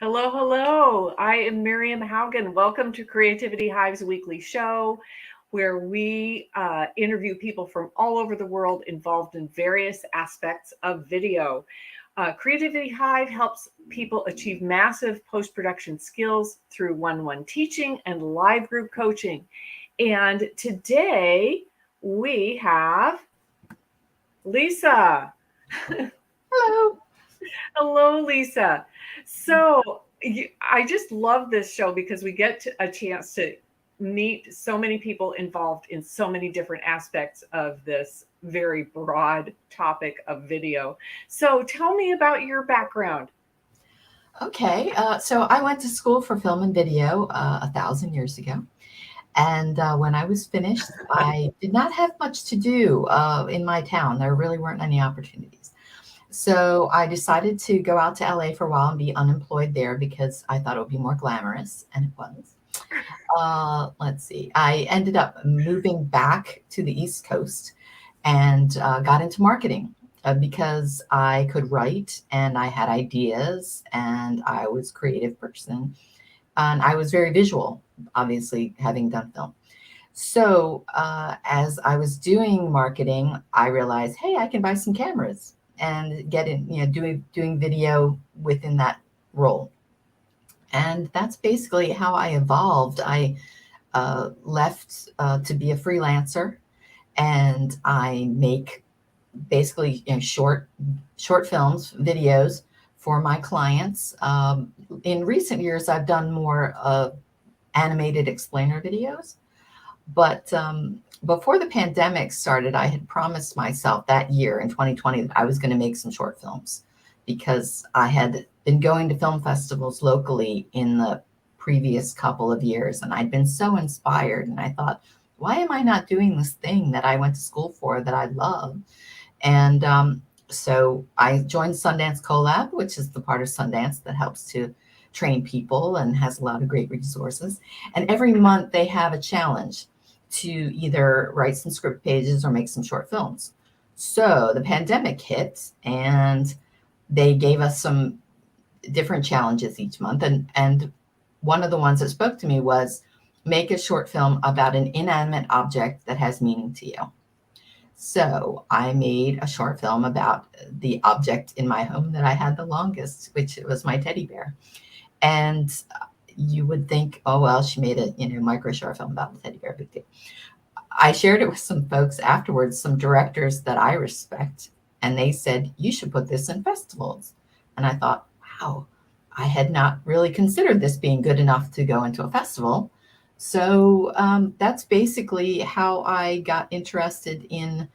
Hello, hello. I am Miriam Haugen. Welcome to Creativity-Hive's weekly show, where we interview people from all over the world involved in various aspects of video. Creativity-Hive helps people achieve massive post-production skills through one-on-one teaching and live group coaching. And today we have Lisa. Hello. Hello, Lisa. I just love this show because we get a chance to meet so many people involved in so many different aspects of this very broad topic of video. So tell me about your background. Okay, so I went to school for film and video 1,000 years ago. And when I was finished, I did not have much to do in my town. There really weren't any opportunities. So I decided to go out to LA for a while and be unemployed there because I thought it would be more glamorous, and it was. Let's see. I ended up moving back to the East Coast and got into marketing because I could write and I had ideas and I was a creative person and I was very visual, obviously having done film. So as I was doing marketing, I realized, hey, I can buy some cameras and get in, doing video within that role. And that's basically how I evolved. I left to be a freelancer, and I make basically short films, videos for my clients. In recent years, I've done more animated explainer videos, but before the pandemic started, I had promised myself that year in 2020 that I was going to make some short films because I had been going to film festivals locally in the previous couple of years, and I'd been so inspired. And I thought, why am I not doing this thing that I went to school for that I love? And so I joined Sundance Collab, which is the part of Sundance that helps to train people and has a lot of great resources. And every month they have a challenge to either write some script pages or make some short films. So the pandemic hit and they gave us some different challenges each month. And one of the ones that spoke to me was make a short film about an inanimate object that has meaning to you. So I made a short film about the object in my home that I had the longest, which was my teddy bear. And you would think, oh, well, she made a micro short film about the teddy bear, big deal. I shared it with some folks afterwards, some directors that I respect, and they said, you should put this in festivals. And I thought, wow, I had not really considered this being good enough to go into a festival. So that's basically how I got interested in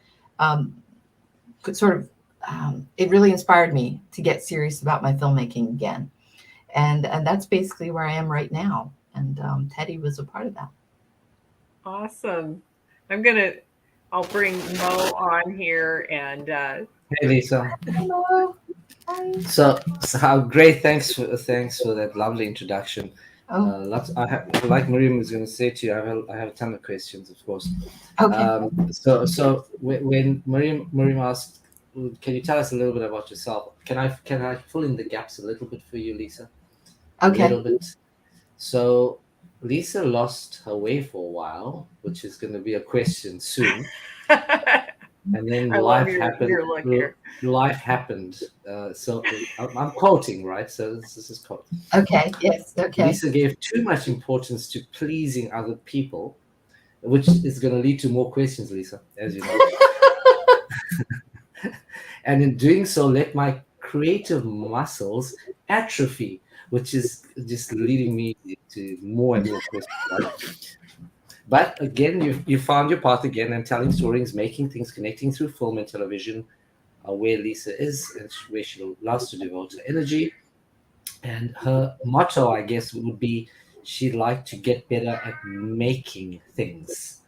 it really inspired me to get serious about my filmmaking again. And that's basically where I am right now. And Teddy was a part of that. Awesome. I'll bring Mo on here and Hey Lisa. Hello. Hi. So how great! Thanks for that lovely introduction. Oh, Like Miriam was going to say to you, I have a ton of questions, of course. okay. When Miriam asked, can you tell us a little bit about yourself? Can I fill in the gaps a little bit for you, Lisa? A Okay. little bit. So Lisa lost her way for a while, which is going to be a question soon. And then I love your look here. Life happened. So I'm quoting, right? So this is quote. Okay. Yes. Okay. Lisa gave too much importance to pleasing other people, which is going to lead to more questions, Lisa, as you know. And in doing so, let my creative muscles atrophy, which is just leading me to more and more questions. Right? But again, you found your path again, and telling stories, making things, connecting through film and television, where Lisa is and where she loves to devote her energy. And her motto, I guess, would be she'd like to get better at making things.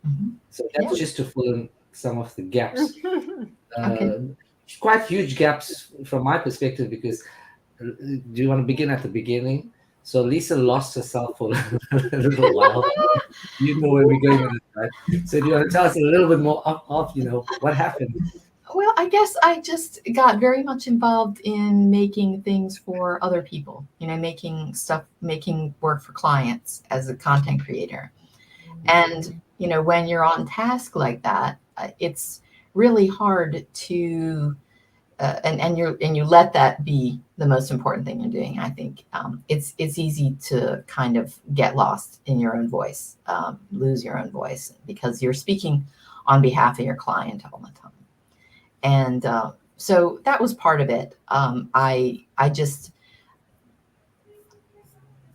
Mhm. So that's just to fill in some of the gaps. Okay. Quite huge gaps from my perspective, because do you want to begin at the beginning? So Lisa lost herself for a little while. You know where we're going with this, right? So do you want to tell us a little bit more of what happened? Well, I guess I just got very much involved in making things for other people, making work for clients as a content creator. And, when you're on task like that, it's really hard to, and you let that be the most important thing you're doing. I think it's easy to kind of get lost in your own voice, lose your own voice because you're speaking on behalf of your client all the time. And so that was part of it. I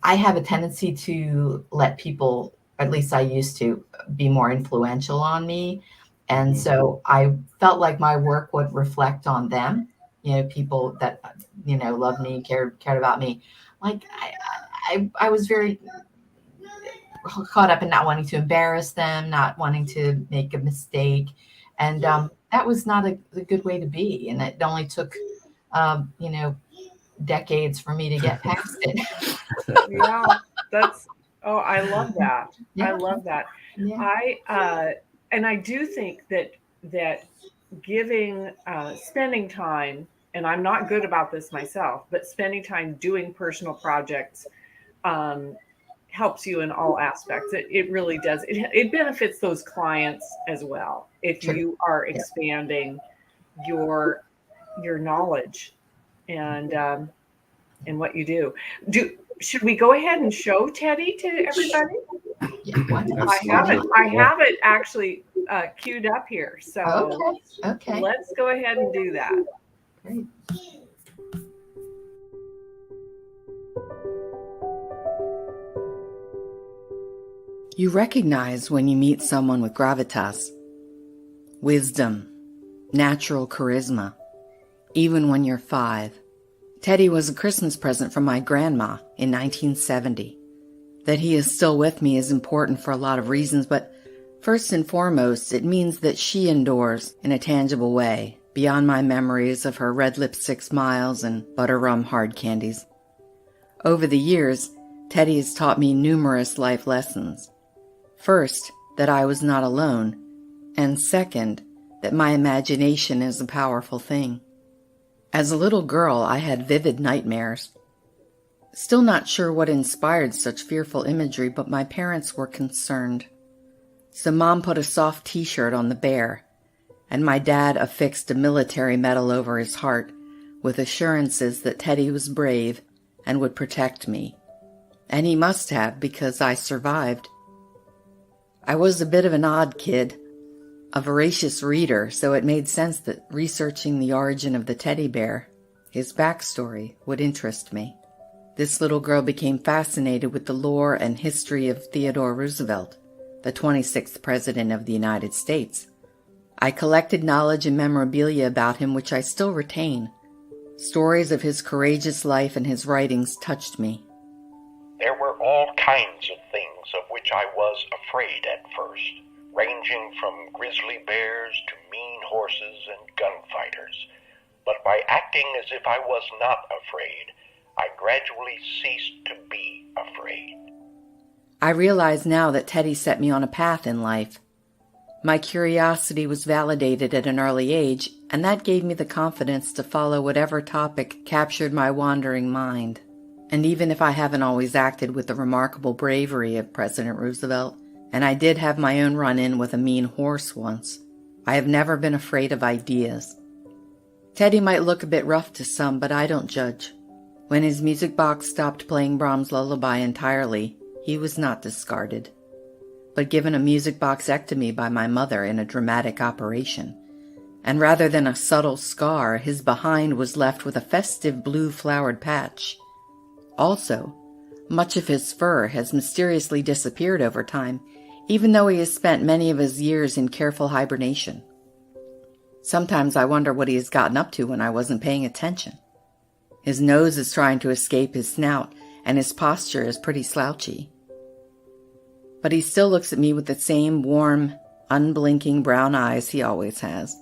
have a tendency to let people, at least I used to, be more influential on me. And so I felt like my work would reflect on them, people that, loved me, cared about me. Like I was very caught up in not wanting to embarrass them, not wanting to make a mistake. And that was not a good way to be. And it only took, decades for me to get past it. Yeah, I love that. Yeah. I love that. Yeah. And I do think that giving, spending time, and I'm not good about this myself, but spending time doing personal projects helps you in all aspects. It really does. It benefits those clients as well if True. you are expanding your knowledge and what you do. Should we go ahead and show Teddy to everybody? Yeah, why not? I have it actually queued up here. So Okay. let's go ahead and do that. Great. You recognize when you meet someone with gravitas, wisdom, natural charisma, even when you're 5. Teddy was a Christmas present from my grandma in 1970. That he is still with me is important for a lot of reasons, but first and foremost, it means that she endures in a tangible way, beyond my memories of her red lipstick smiles and butter rum hard candies. Over the years, Teddy has taught me numerous life lessons. First, that I was not alone, and second, that my imagination is a powerful thing. As a little girl, I had vivid nightmares. Still not sure what inspired such fearful imagery, but my parents were concerned. So Mom put a soft t-shirt on the bear, and my dad affixed a military medal over his heart with assurances that Teddy was brave and would protect me. And he must have, because I survived. I was a bit of an odd kid, a voracious reader, so it made sense that researching the origin of the teddy bear, his backstory, would interest me. This little girl became fascinated with the lore and history of Theodore Roosevelt, the 26th President of the United States. I collected knowledge and memorabilia about him which I still retain. Stories of his courageous life and his writings touched me. There were all kinds of things of which I was afraid at first, ranging from grizzly bears to mean horses and gunfighters. But by acting as if I was not afraid, I gradually ceased to be afraid. I realize now that Teddy set me on a path in life. My curiosity was validated at an early age, and that gave me the confidence to follow whatever topic captured my wandering mind. And even if I haven't always acted with the remarkable bravery of President Roosevelt, and I did have my own run-in with a mean horse once, I have never been afraid of ideas. Teddy might look a bit rough to some, but I don't judge. When his music box stopped playing Brahms' Lullaby entirely, he was not discarded, but given a music boxectomy by my mother in a dramatic operation. And rather than a subtle scar, his behind was left with a festive blue flowered patch. Also, much of his fur has mysteriously disappeared over time, even though he has spent many of his years in careful hibernation. Sometimes I wonder what he has gotten up to when I wasn't paying attention. His nose is trying to escape his snout, and his posture is pretty slouchy. But he still looks at me with the same warm, unblinking brown eyes he always has.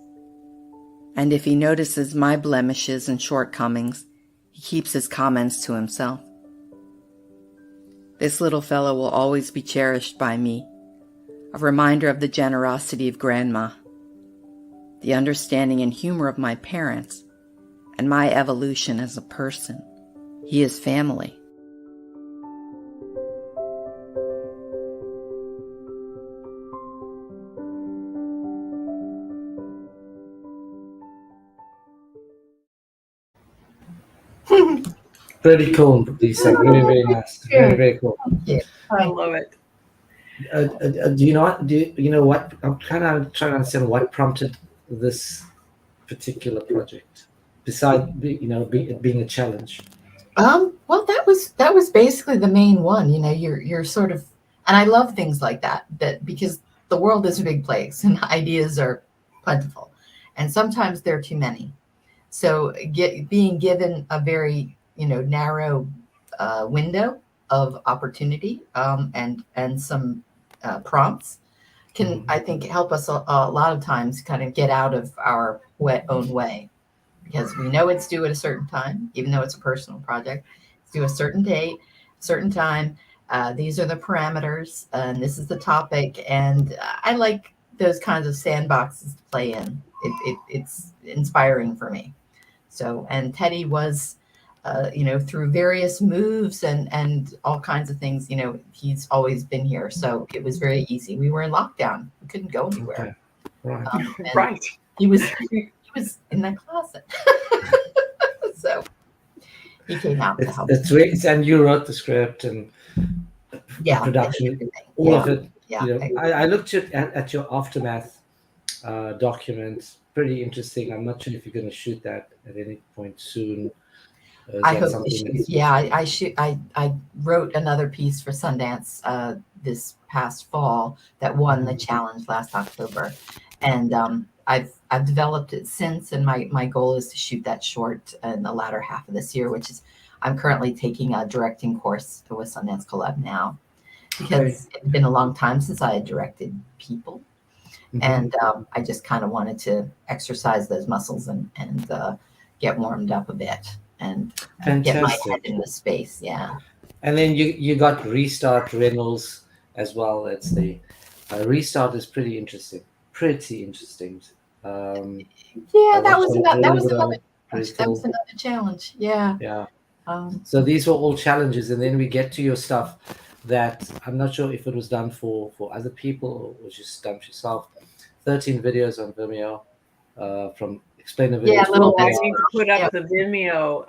And if he notices my blemishes and shortcomings, he keeps his comments to himself. This little fellow will always be cherished by me, a reminder of the generosity of Grandma, the understanding and humor of my parents, and my evolution as a person. He is family. Pretty cool, Lisa. Very, very nice. Very, very cool. Yeah. I love it. Do you know what? Do you know what? I'm kind of trying to understand what prompted this particular project, besides it being a challenge. Well, that was basically the main one. You're sort of, and I love things like that because the world is a big place and ideas are plentiful, and sometimes there are too many. So being given a very narrow window of opportunity and some prompts can, I think, help us a lot of times kind of get out of our own way, because we know it's due at a certain time, even though it's a personal project. It's due a certain date, certain time. These are the parameters, and this is the topic. And I like those kinds of sandboxes to play in. It's inspiring for me. So, and Teddy was, through various moves and all kinds of things, he's always been here. So it was very easy. We were in lockdown. We couldn't go anywhere. Okay. Right. Right. He was in the closet. So he came out to help. It's great. And you wrote the script and production, all of it. Yeah. I looked at your aftermath document. Pretty interesting. I'm not sure if you're going to shoot that at any point soon. I hope to shoot. Yeah, I wrote another piece for Sundance this past fall that won the challenge last October, and I've developed it since. And my goal is to shoot that short in the latter half of this year, which is I'm currently taking a directing course with Sundance Collab now, because it's been a long time since I had directed people. And I just kind of wanted to exercise those muscles and get warmed up a bit and get my head in the space. Yeah. And then you got Restart Reynolds as well. It's the Restart is pretty interesting. Yeah, that was another challenge. Yeah. Yeah. So these were all challenges, and then we get to your stuff that I'm not sure if it was done for other people or was just done for yourself. 13 videos on Vimeo from explainer videos. Yeah, I need to put up the Vimeo.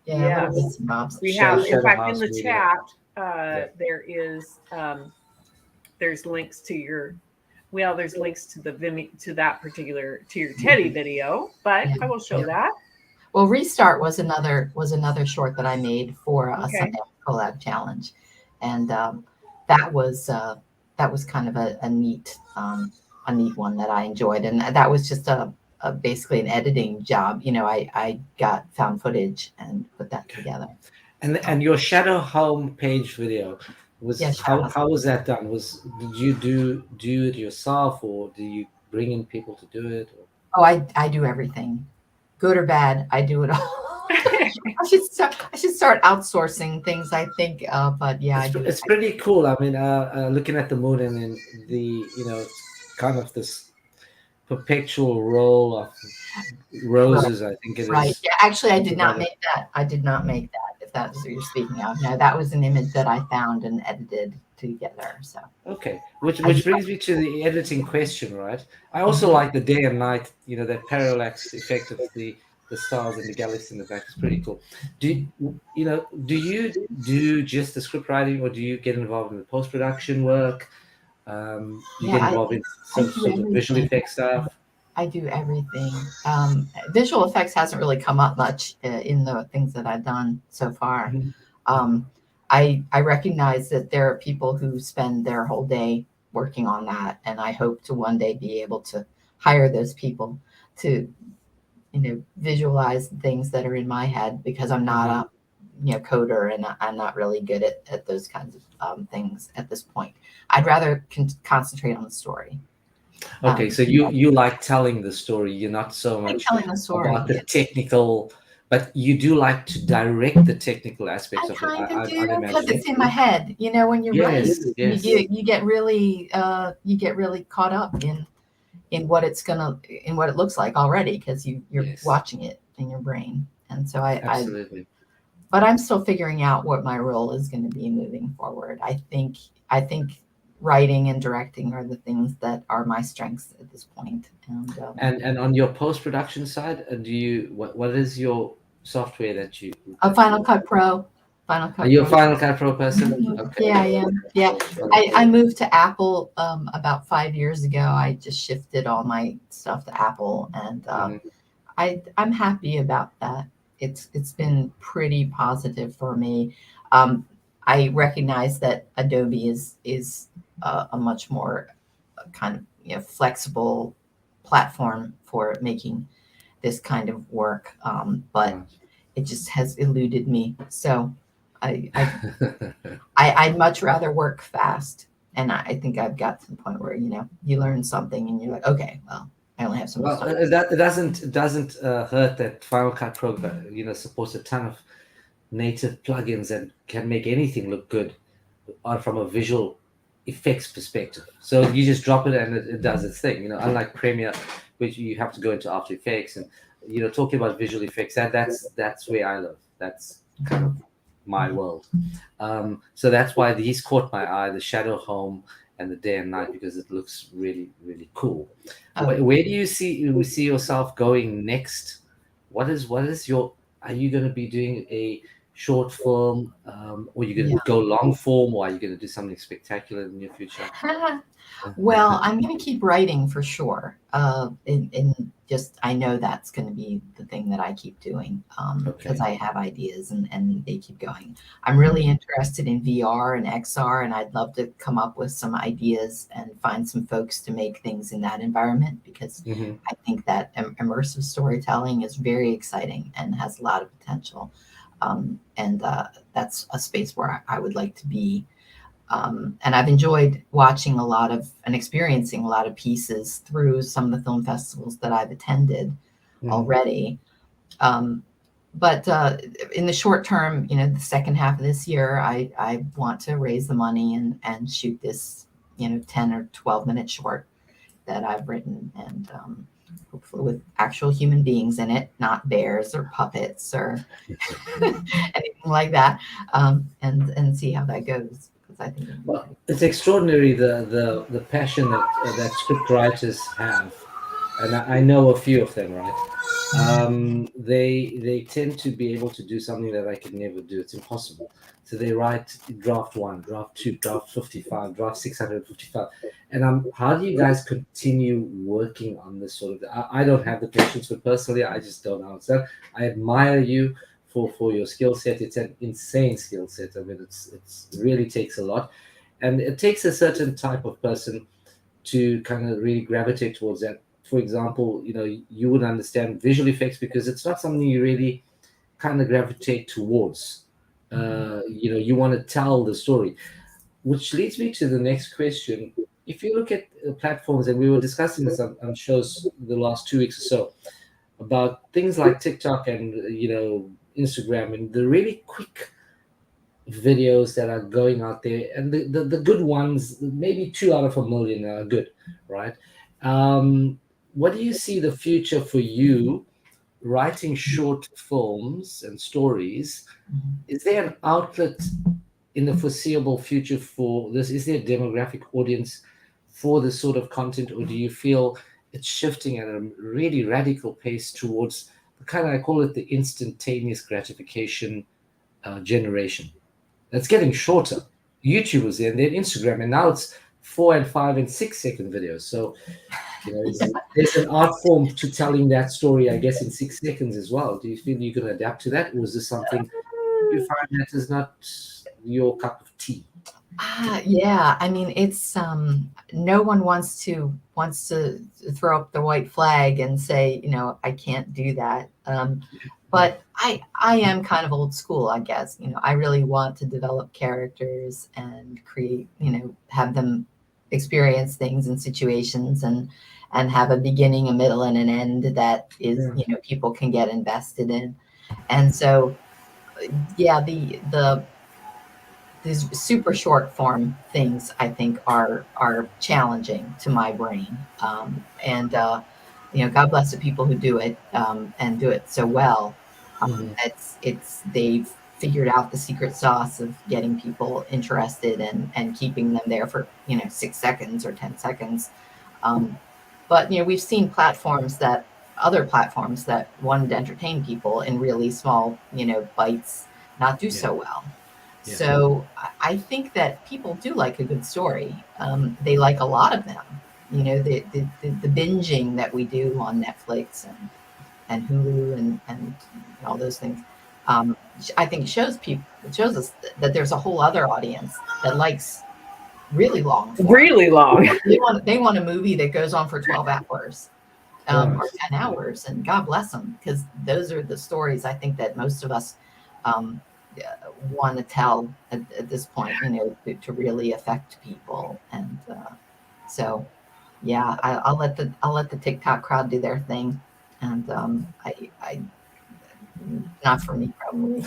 We have, in fact, in the chat, there is there's links to your. Well, there's links to the Vimeo, to your Teddy video, but I will show that. Well, Restart was another short that I made for a Sundance Collab challenge, and that was kind of a neat one that I enjoyed, and that was just basically an editing job. I got found footage and put that together. And your Shadow Home page video was how was that done? Did you do it yourself, or do you bring in people to do it? Or? Oh, I do everything, good or bad. I do it all. I should start outsourcing things, I think. But yeah, it's pretty cool. I mean, looking at the mood and then the kind of this perpetual roll of roses. I think it is. Right. Yeah. Actually, I did not make that. If that's what you're speaking of. No, that was an image that I found and edited together. So. Okay. Which brings me to the editing question, right? I also like the day and night. That parallax effect of the stars and the galaxy in the back is pretty cool. Do you do just the script writing, or do you get involved in the post-production work? You get involved in some sort of visual effects stuff? I do everything. Visual effects hasn't really come up much in the things that I've done so far. I recognize that there are people who spend their whole day working on that, and I hope to one day be able to hire those people to visualize things that are in my head, because I'm not a coder, and I'm not really good at those kinds of things at this point. I'd rather concentrate on the story. Okay, so you like telling the story. You're not so much telling the story about the technical, but you do like to direct the technical aspects of it. I kind of do, because it's in my head. When you write, you get really caught up in in what it looks like already, because you're Yes. watching it in your brain. And so Absolutely. but I'm still figuring out what my role is going to be moving forward. I think writing and directing are the things that are my strengths at this point. And on your post-production side, what is your software that you Final Cut Pro. Final Cut Are you a Pro. Final Cut Pro person? Okay. Yeah, I am. Yeah, I moved to Apple about 5 years ago. I just shifted all my stuff to Apple, and I'm happy about that. It's been pretty positive for me. I recognize that Adobe is a much more kind of flexible platform for making this kind of work, but it just has eluded me. So I'd much rather work fast. And I think I've got to the point where, you learn something and you're like, okay, well, I only have so much Well, time. it doesn't hurt that Final Cut Pro, supports a ton of native plugins and can make anything look good from a visual effects perspective. So you just drop it and it does its thing. Unlike Premiere, which you have to go into After Effects and talking about visual effects. That's where I live. That's kind of my world. So that's why these caught my eye: the Shadow Home and the Day and Night, because it looks really, really cool. Where do you see yourself going next? What is your? Are you going to be doing a short film, or are you going to go long form, or are you going to do something spectacular in the near future? Well, I'm going to keep writing for sure. I know that's going to be the thing that I keep doing, because I have ideas and they keep going. I'm really interested in VR and XR, and I'd love to come up with some ideas and find some folks to make things in that environment, because I think that immersive storytelling is very exciting and has a lot of potential. That's a space where I would like to be. And I've enjoyed watching a lot of and experiencing a lot of pieces through some of the film festivals that I've attended already. But in the short term, the second half of this year, I want to raise the money and shoot this, 10 or 12-minute short that I've written, and hopefully with actual human beings in it, not bears or puppets or anything like that, and see how that goes. I think it's extraordinary the passion that script writers have, and I know a few of them, right? They tend to be able to do something that I could never do. It's impossible. So they write draft 1, draft 2, draft 55, draft 655, and how do you guys continue working on this sort of? I don't have the patience, but personally, I just don't understand. I admire you for your skill set. It's an insane skill set. I mean, it's really takes a lot, and it takes a certain type of person to kind of really gravitate towards that. For example, you would understand visual effects because it's not something you really kind of gravitate towards. You want to tell the story, which leads me to the next question. If you look at platforms, and we were discussing this on shows the last 2 weeks or so, about things like TikTok and Instagram, and the really quick videos that are going out there, and the good ones, maybe 2 out of a million are good, right? What do you see the future for you writing short films and stories? Is there an outlet in the foreseeable future for this? Is there a demographic audience for this sort of content, or do you feel it's shifting at a really radical pace towards the kind of, I call it the instantaneous gratification generation? That's getting shorter. YouTube was there, and then Instagram, and now it's 4 and 5 and 6 second videos. So there's an art form to telling that story, I guess, in 6 seconds as well. Do you feel you can adapt to that, or is this something you find that is not your cup of tea? Yeah, I mean, it's no one wants to throw up the white flag and say, I can't do that. But I am kind of old school, I guess. I really want to develop characters and create, have them experience things and situations, and have a beginning, a middle, and an end that is, people can get invested in. And so, yeah, the these super short form things I think are challenging to my brain. And God bless the people who do it and do it so well. Mhm. It's they've figured out the secret sauce of getting people interested and keeping them there for 6 seconds or 10 seconds. But we've seen other platforms that wanted to entertain people in really small bites not do Yeah. so well. Yeah. So I think that people do like a good story. They like a lot of them. The binging that we do on Netflix and Hulu and all those things. I think it shows us that there's a whole other audience that likes really long form. Really long. They want a movie that goes on for 12 hours or Right. 10 hours, and God bless them, because those are the stories I think that most of us um, want to tell at this point, to really affect people. And so, yeah, I'll let the TikTok crowd do their thing, and I not for me probably.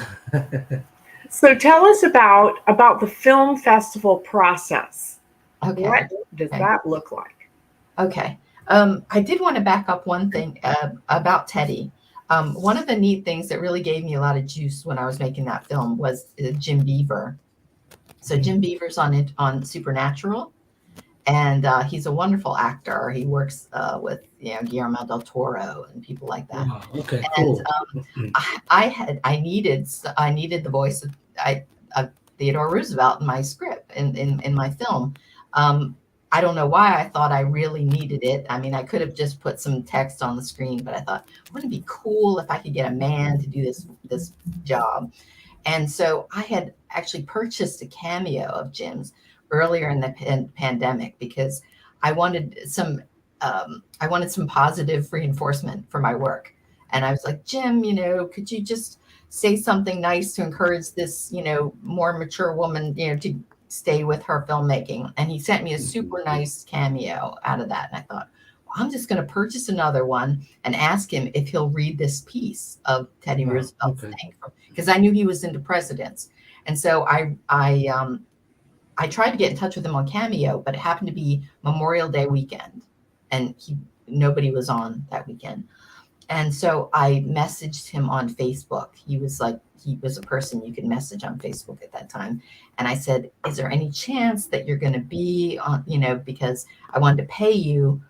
So tell us about the film festival process. Okay. What does Okay. that look like? Okay. I did want to back up one thing about Teddy. One of the neat things that really gave me a lot of juice when I was making that film was Jim Beaver. So Jim Beaver's on Supernatural, and he's a wonderful actor. He works with Guillermo del Toro and people like that. Wow. Okay. And Cool. I needed the voice of Theodore Roosevelt in my script in my film. I don't know why I thought I really needed it. I mean, I could have just put some text on the screen, but I thought, wouldn't it be cool if I could get a man to do this job? And so I had actually purchased a cameo of Jim's earlier in the pandemic because I wanted some positive reinforcement for my work. And I was like, Jim, could you just say something nice to encourage this, more mature woman, to stay with her filmmaking? And he sent me a super nice cameo out of that. And I thought, well, I'm just going to purchase another one and ask him if he'll read this piece of Teddy Wow. Roosevelt's Okay. thing, because I knew he was into presidents. And so I tried to get in touch with him on Cameo, but it happened to be Memorial Day weekend, and nobody was on that weekend. And so I messaged him on Facebook. He was a person you could message on Facebook at that time. And I said, is there any chance that you're going to be on, because I wanted to pay you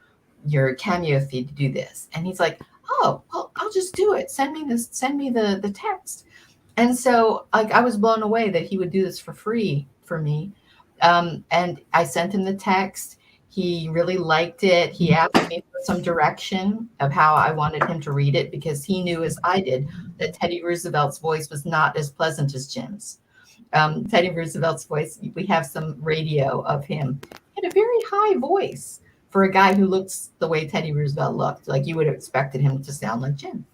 your Cameo fee to do this. And he's like, oh, well, I'll just do it. Send me the text. And so I was blown away that he would do this for free for me. And I sent him the text. He really liked it. He asked me for some direction of how I wanted him to read it, because he knew, as I did, that Teddy Roosevelt's voice was not as pleasant as Jim's. Teddy Roosevelt's voice, we have some radio of him. He had a very high voice for a guy who looks the way Teddy Roosevelt looked. Like, you would have expected him to sound like Jim.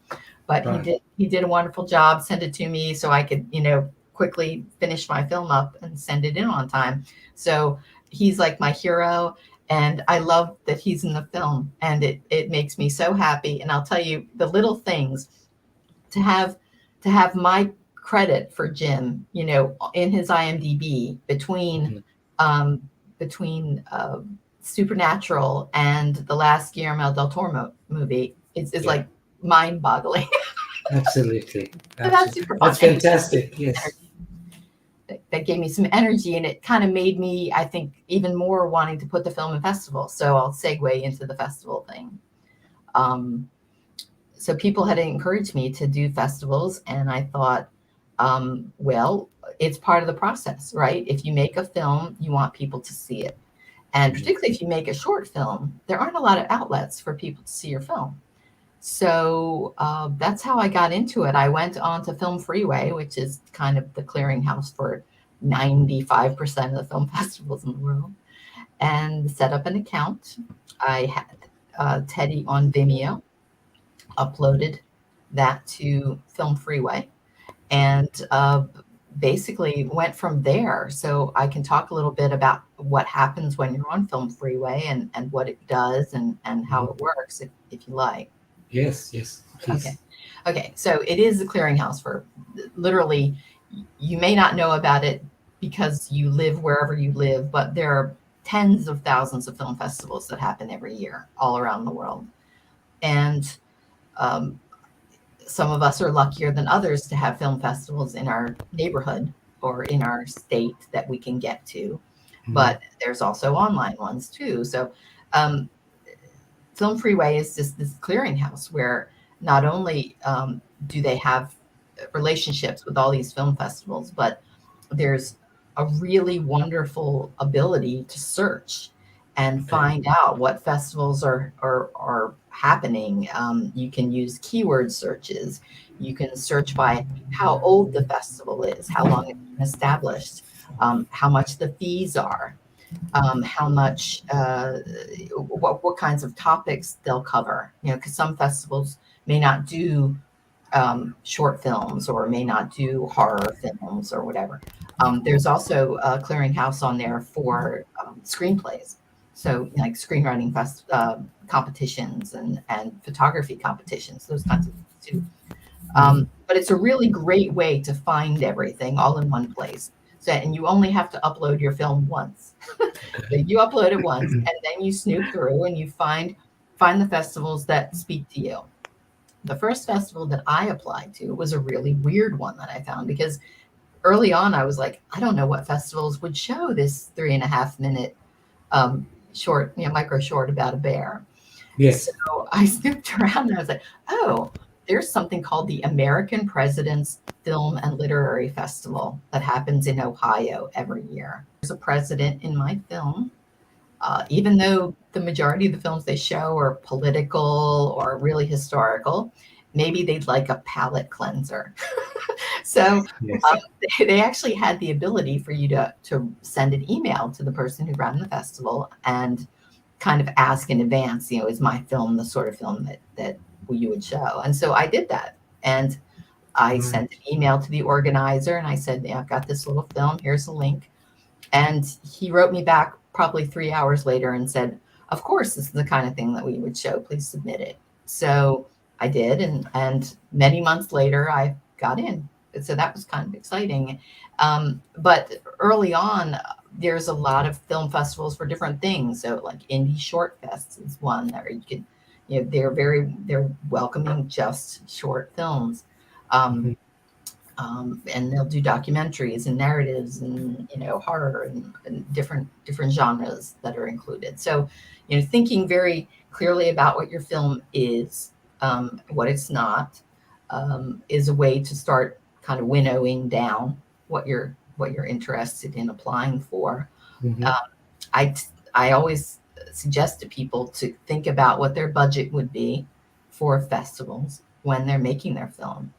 But Right. he did a wonderful job, sent it to me so I could, quickly finish my film up and send it in on time. So he's like my hero, and I love that he's in the film, and it makes me so happy. And I'll tell you, the little things, to have my credit for Jim, in his IMDb between Supernatural and the last Guillermo del Toro movie is Yeah. like mind-boggling. Absolutely. So that's super fun. That's fantastic. Yes. That gave me some energy, and it kind of made me, I think, even more wanting to put the film in festival. So I'll segue into the festival thing. So people had encouraged me to do festivals, and I thought, well, it's part of the process, right? If you make a film, you want people to see it. And particularly if you make a short film, there aren't a lot of outlets for people to see your film. So that's how I got into it. I went on to Film Freeway, which is kind of the clearinghouse for 95% of the film festivals in the world, and set up an account. I had Teddy on Vimeo, uploaded that to Film Freeway, and basically went from there. So I can talk a little bit about what happens when you're on Film Freeway and what it does and how it works, if you like. Yes. Please. Okay. So it is a clearinghouse for, literally, you may not know about it because you live wherever you live, but there are tens of thousands of film festivals that happen every year all around the world. And um, some of us are luckier than others to have film festivals in our neighborhood or in our state that we can get to. But there's also online ones too. So um, Film Freeway is just this clearinghouse where not only do they have relationships with all these film festivals, but there's a really wonderful ability to search and find out what festivals are happening. You can use keyword searches. You can search by how old the festival is, how long it's been established, how much the fees are, how much, what kinds of topics they'll cover. You know, because some festivals may not do short films or may not do horror films or whatever. There's also a clearinghouse on there for screenplays. So like screenwriting competitions and photography competitions, those kinds of things too. But it's a really great way to find everything all in one place. So, and you only have to upload your film once. So you upload it once, and then you snoop through and you find the festivals that speak to you. The first festival that I applied to was a really weird one that I found, because early on I was like, I don't know what festivals would show this 3.5 minute short, micro short about a bear. Yes. So I snooped around and I was like, oh, there's something called the American President's Film and Literary Festival that happens in Ohio every year. There's a president in my film. Even though the majority of the films they show are political or really historical, maybe they'd like a palate cleanser. So Yes. they actually had the ability for you to send an email to the person who ran the festival and kind of ask in advance, is my film the sort of film that you would show? And so I did that. And I sent an email to the organizer and I said, I've got this little film, here's the link. And he wrote me back probably 3 hours later and said, of course, this is the kind of thing that we would show. Please submit it. So I did. And many months later, I got in. So that was kind of exciting. But early on, there's a lot of film festivals for different things. So like Indie Short Fest is one that you can, they're welcoming just short films. And they'll do documentaries and narratives and horror and different genres that are included. So thinking very clearly about what your film is, what it's not, is a way to start kind of winnowing down what you're interested in applying for. I always suggest to people to think about what their budget would be for festivals when they're making their film.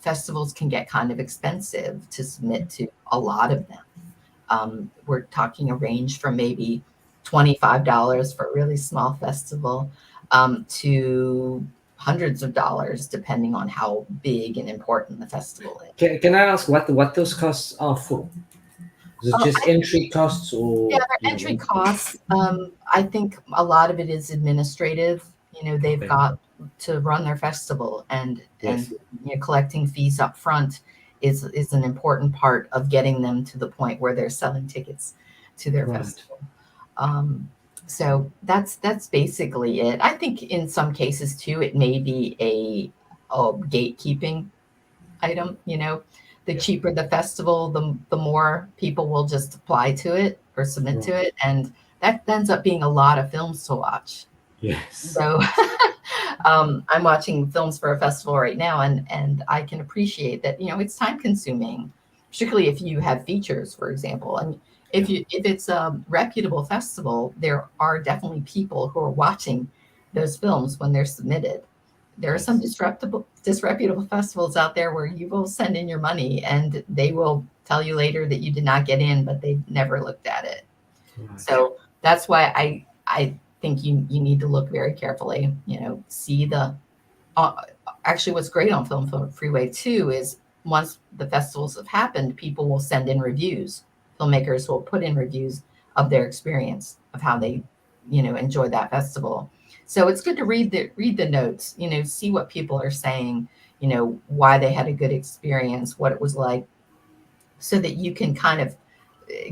Festivals can get kind of expensive to submit to, a lot of them. We're talking a range from maybe $25 for a really small festival to hundreds of dollars, depending on how big and important the festival is. Can I ask what those costs are for? Is it just entry costs or? Yeah, they're entry costs. I think a lot of it is administrative. They've got to run their festival, and collecting fees up front is an important part of getting them to the point where they're selling tickets to their festival. So that's basically it. I think in some cases too, it may be a gatekeeping item. The cheaper the festival, the more people will just apply to it or submit to it, and that ends up being a lot of films to watch. Yes. So I'm watching films for a festival right now, and I can appreciate that, it's time consuming, particularly if you have features, for example. And if it's a reputable festival, there are definitely people who are watching those films when they're submitted. There are some disreputable festivals out there where you will send in your money and they will tell you later that you did not get in, but they never looked at it. So that's why I think you need to look very carefully, see actually what's great on Film Freeway too is once the festivals have happened, people will send in reviews. Filmmakers will put in reviews of their experience, of how they, enjoy that festival. So it's good to read the notes, see what people are saying, why they had a good experience, what it was like. so that you can kind of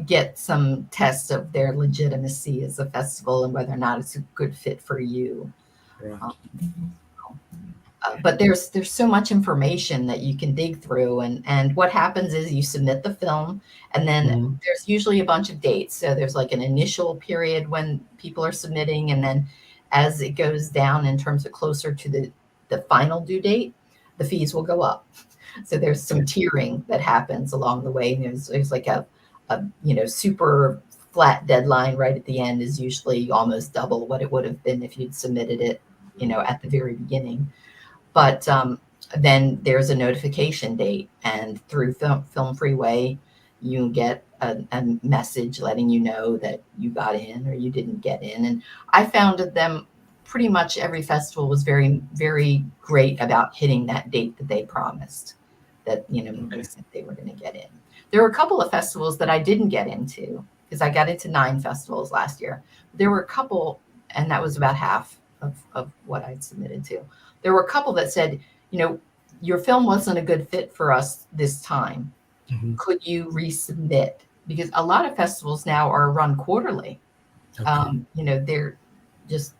get some test of their legitimacy as a festival and whether or not it's a good fit for you. Right. But there's so much information that you can dig through, and what happens is you submit the film, and then Mhm. there's usually a bunch of dates. So there's like an initial period when people are submitting, and then as it goes down in terms of closer to the final due date, the fees will go up. So there's some tiering that happens along the way. There's like a super flat deadline right at the end is usually almost double what it would have been if you'd submitted it, at the very beginning. But then there's a notification date, and through Film Freeway, you get a message letting you know that you got in or you didn't get in. And I found that them pretty much every festival was very, very great about hitting that date that they promised, that they Okay. said they were going to get in. There were a couple of festivals that I didn't get into because I got into 9 festivals last year. There were a couple, and that was about half of what I'd submitted to. There were a couple that said, your film wasn't a good fit for us this time. Mhm. Could you resubmit? Because a lot of festivals now are run quarterly. Okay. They're just,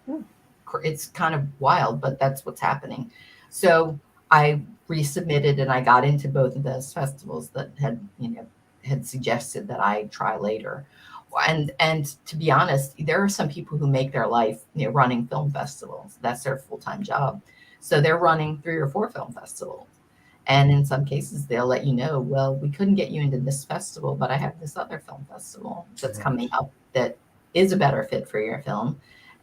it's kind of wild, but that's what's happening. So I resubmitted and I got into both of those festivals that had suggested that I try later. And to be honest, there are some people who make their life, running film festivals. That's their full-time job. So they're running 3 or 4 film festivals. And in some cases, they'll let you know, well, we couldn't get you into this festival, but I have this other film festival that's coming up that is a better fit for your film.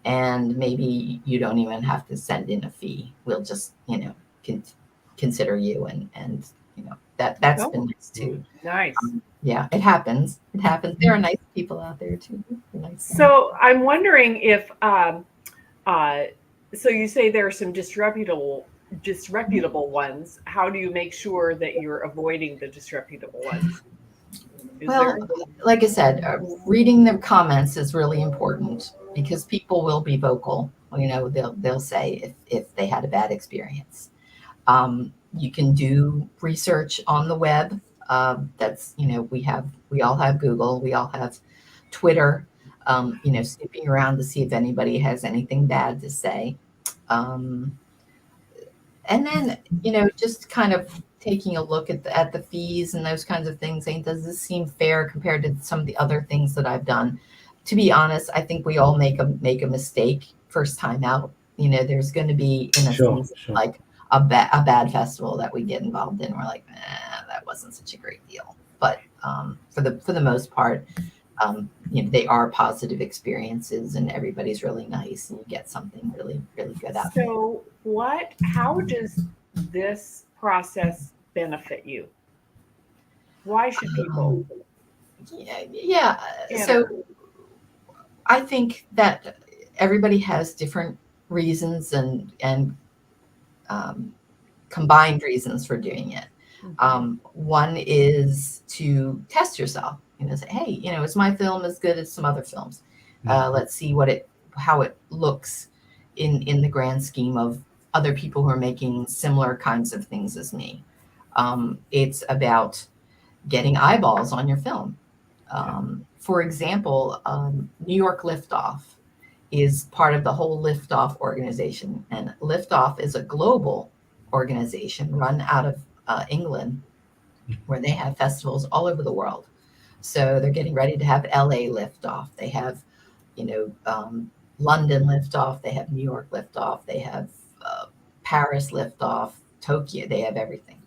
And maybe you don't even have to send in a fee. We'll just, consider you. And that's been nice too. Nice. Yeah, it happens. It happens. There are nice people out there too. Nice So I'm wondering if, so you say there are some disreputable ones. How do you make sure that you're avoiding the disreputable ones? Like I said, reading their comments is really important because people will be vocal. They'll say if they had a bad experience. You can do research on the web. That's we all have Google, we all have Twitter. Snooping around to see if anybody has anything bad to say. And then, just kind of taking a look at the fees and those kinds of things, saying, does this seem fair compared to some of the other things that I've done? To be honest, I think we all make a mistake first time out. There's going to be in a Sure. season like a bad festival that we get involved in. We're like, that wasn't such a great deal. But for the most part, they are positive experiences, and everybody's really nice, and you get something really, really good out of it. So how does this process benefit you? Why should people? Yeah. So I think that everybody has different reasons and combined reasons for doing it. One is to test yourself. Say, hey, is my film as good as some other films? Let's see how it looks in the grand scheme of other people who are making similar kinds of things as me. It's about getting eyeballs on your film. For example, New York Liftoff is part of the whole Liftoff organization, and Liftoff is a global organization run out of England, where they have festivals all over the world. So they're getting ready to have LA Liftoff. They have, London Liftoff. They have New York Liftoff. They have Paris Liftoff, Tokyo. They have everything.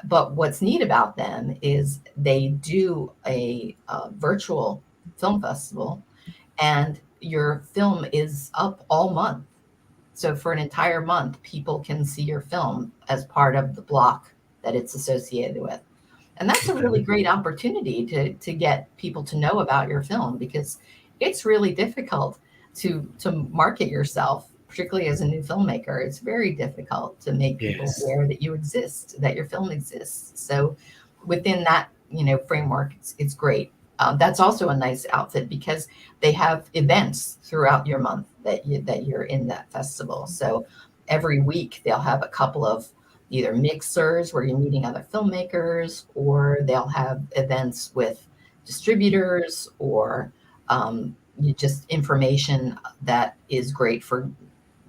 But what's neat about them is they do a virtual film festival, and your film is up all month. So for an entire month, people can see your film as part of the block that it's associated with. And that's a really great opportunity to get people to know about your film, because it's really difficult to market yourself, particularly as a new filmmaker. It's very difficult to make people aware that you exist, that your film exists. So within that, framework, it's great. That's also a nice outfit because they have events throughout your month that you're in that festival. So every week they'll have a couple of either mixers where you're meeting other filmmakers, or they'll have events with distributors, or just information that is great for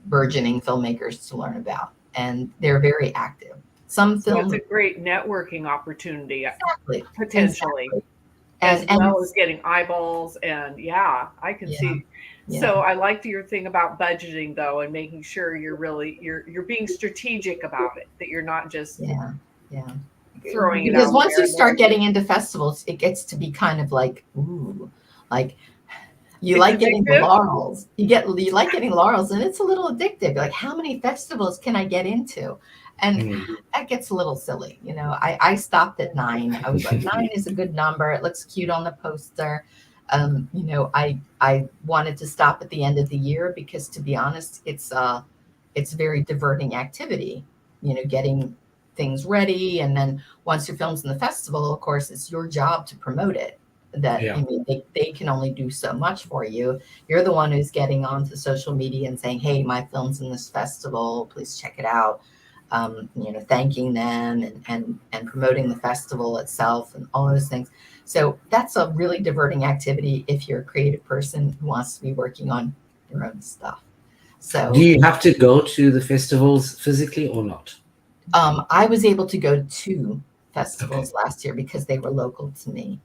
burgeoning filmmakers to learn about. And they're very active. Some So it's film a great networking opportunity, exactly, potentially, exactly. as And well as getting eyeballs. And yeah, I can yeah, see. yeah, So I liked your thing about budgeting though, and making sure you're being strategic about it, that you're not just yeah, yeah. throwing it Because out once there. you And then start getting into festivals, it gets to be kind of like, ooh, like you it's like getting the addictive. laurels. You like getting laurels, and it's a little addictive. Like, how many festivals can I get into? And Mm. that gets a little silly. I stopped at 9. I was like, 9 is a good number. It looks cute on the poster. I wanted to stop at the end of the year because, to be honest, it's very diverting activity. Getting things ready, and then once your film's in the festival, of course, it's your job to promote it. That Yeah. I mean, they can only do so much for you. You're the one who's getting onto social media and saying, "Hey, my film's in this festival. Please check it out." Thanking them and promoting the festival itself and all those things. So that's a really diverting activity if you're a creative person who wants to be working on your own stuff. Do So you have to go to the festivals physically or not? I was able to go to festivals last year because they were local to me.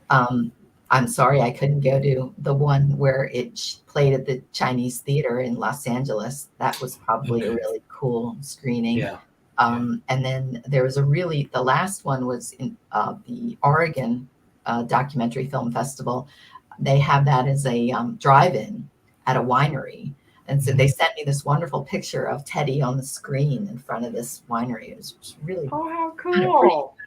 Um, I'm sorry I couldn't go to the one where it played at the Chinese Theater in Los Angeles. That was probably a Okay. really cool screening. Yeah. And then there was the last one was in the Oregon Documentary Film Festival. They have that as a drive-in at a winery. And so they sent me this wonderful picture of Teddy on the screen in front of this winery. It was really Oh, how kind of pretty. cool.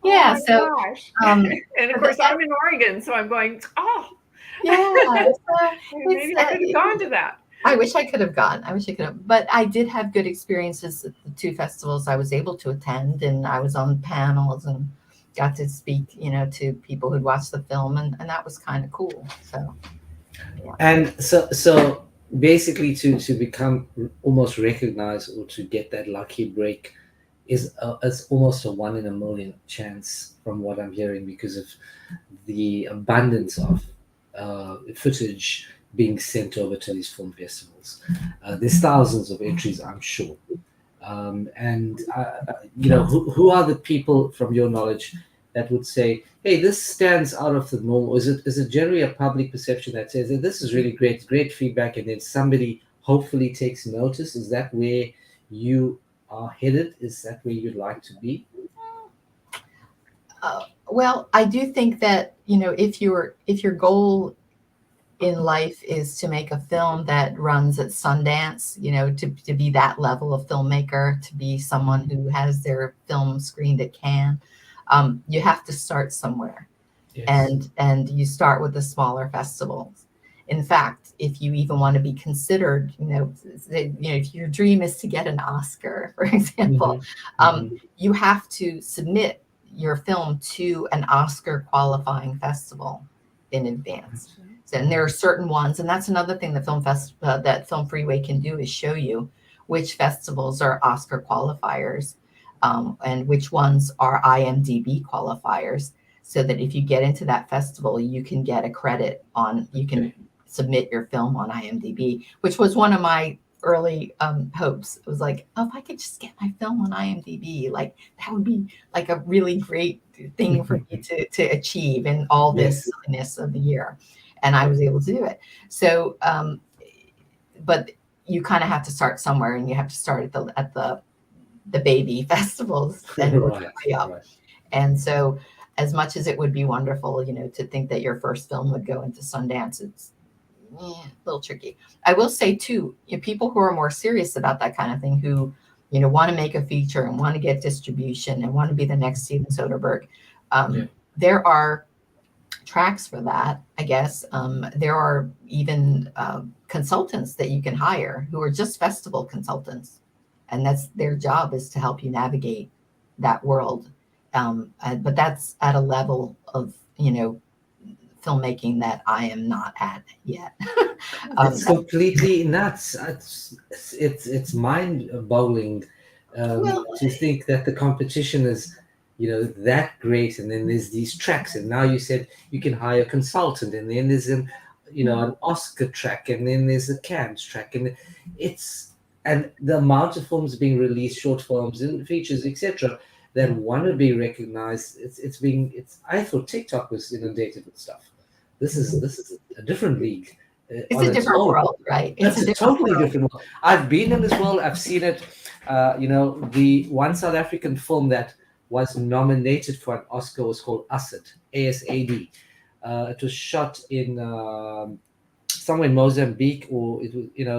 Yeah. Oh So, my gosh. um, And of but course, that, I'm in Oregon, so I'm going, oh, yeah. So it's, maybe I could have gone to that. I wish I could have gone. I wish I could have, but I did have good experiences at the 2 festivals I was able to attend, and I was on panels and got to speak, to people who'd watched the film, and that was kind of cool. So, yeah. And so basically to become almost recognized or to get that lucky break is almost a 1 in a million chance from what I'm hearing, because of the abundance of footage being sent over to these film festivals. There's thousands of entries, I'm sure. And who are the people from your knowledge that would say, "Hey, this stands out of the norm"? Or is it generally a public perception that says that this is really great feedback, and then somebody hopefully takes notice? Is that where you are headed? Is that where you'd like to be? Well, I do think that, if your goal in life is to make a film that runs at Sundance, to be that level of filmmaker, to be someone who has their film screened at Cannes, you have to start somewhere. Yes. And you start with the smaller festivals. In fact, if you even want to be considered, if your dream is to get an Oscar, for example, you have to submit your film to an Oscar qualifying festival in advance. And there are certain ones, and that's another thing that Film Freeway can do, is show you which festivals are Oscar qualifiers, and which ones are IMDb qualifiers, so that if you get into that festival, you can get a credit you can submit your film on IMDb, which was one of my early hopes. It was like, oh, if I could just get my film on IMDb, like that would be like a really great thing for me to achieve in all this silliness of the year. And I was able to do it. So, but you kind of have to start somewhere, and you have to start at the baby festivals and work your way up. And so, as much as it would be wonderful, to think that your first film would go into Sundance, it's a little tricky. I will say too, people who are more serious about that kind of thing, who want to make a feature and want to get distribution and want to be the next Steven Soderbergh, there are tracks for that, I guess. There are even consultants that you can hire who are just festival consultants, and that's their job, is to help you navigate that world. But that's at a level of filmmaking that I am not at yet. It's completely nuts. It's mind-boggling To think that the competition is, that great, and then there's these tracks, and now you said you can hire a consultant, and then there's an Oscar track, and then there's a Cannes track, and the amount of films being released, short films and features, etc., that want to be recognized. I thought TikTok was inundated with stuff. This is a different league. It's a different world, right? It's a totally different world. I've been in this world. I've seen it. The one South African film that was nominated for an Oscar was called Asad, ASAD. It was shot in somewhere in Mozambique, or it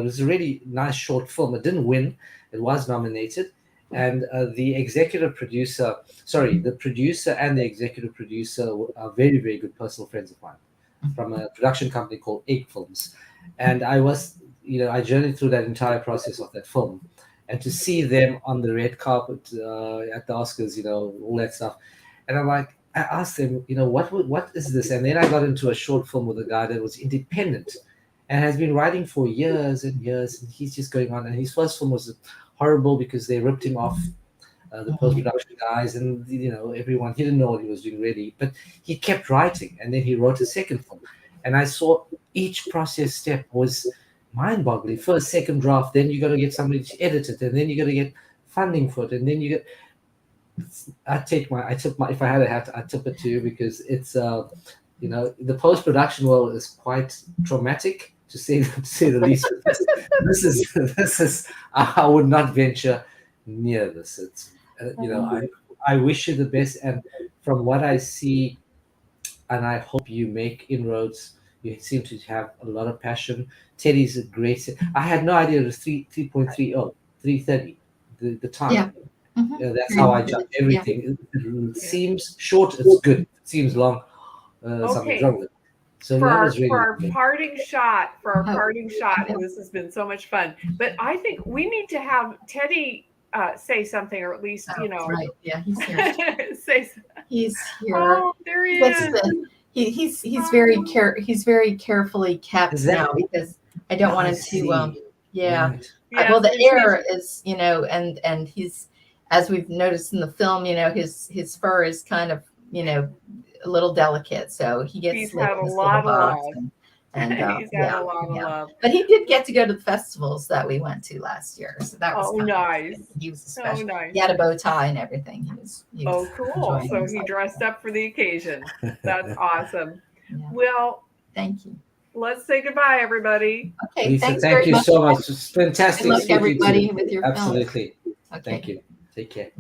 was a really nice short film. It didn't win. It was nominated, and the producer and the executive producer are very, very good personal friends of mine from a production company called Egg Films. And I journeyed through that entire process of that film, and to see them on the red carpet at the Oscars, all that stuff. And I asked them, what is this? And then I got into a short film with a guy that was independent and has been writing for years and years, and he's just going on. And his first film was horrible because they ripped him off, the post-production guys, and everyone. He didn't know what he was doing really, but he kept writing, and then he wrote a second film. And I saw each process step was mind-boggling. First, second draft, then you got to get somebody to edit it, and then you got to get funding for it, and then you get. If I had a hat, I'd tip it to you, because it's the post-production world is quite traumatic, to say the least. This is I would not venture near this. It's I wish you the best, and from what I see, and I hope you make inroads. You seem to have a lot of passion. Teddy's a great. I had no idea it was 3.30, 3:30, the time. Yeah. That's how I judge everything. It seems short, it's good. It seems long, something's wrong with it. So for that our, was really for our good. parting shot, this has been so much fun. But I think we need to have Teddy say something, or at least Right. Yeah, he's here. say. He's here. Oh, there he is. He's very carefully kept now, because I don't want him to. Yeah. Right. Well, the air is, and he's, as we've noticed in the film, his fur is kind of, a little delicate, so he gets He's like had a this lot little of box, love. and He's had a lot of love. But he did get to go to the festivals that we went to last year, so that was nice. He was special. Nice. He had a bow tie and everything. He was Cool. So he himself. dressed up for the occasion. That's awesome. Yeah. Well, Thank you. let's say goodbye, everybody. Okay, Lisa, thanks thank very you much. so much. It's fantastic. Good luck, speaking to you. everybody, with your film. Absolutely. Okay. Thank you. Take care.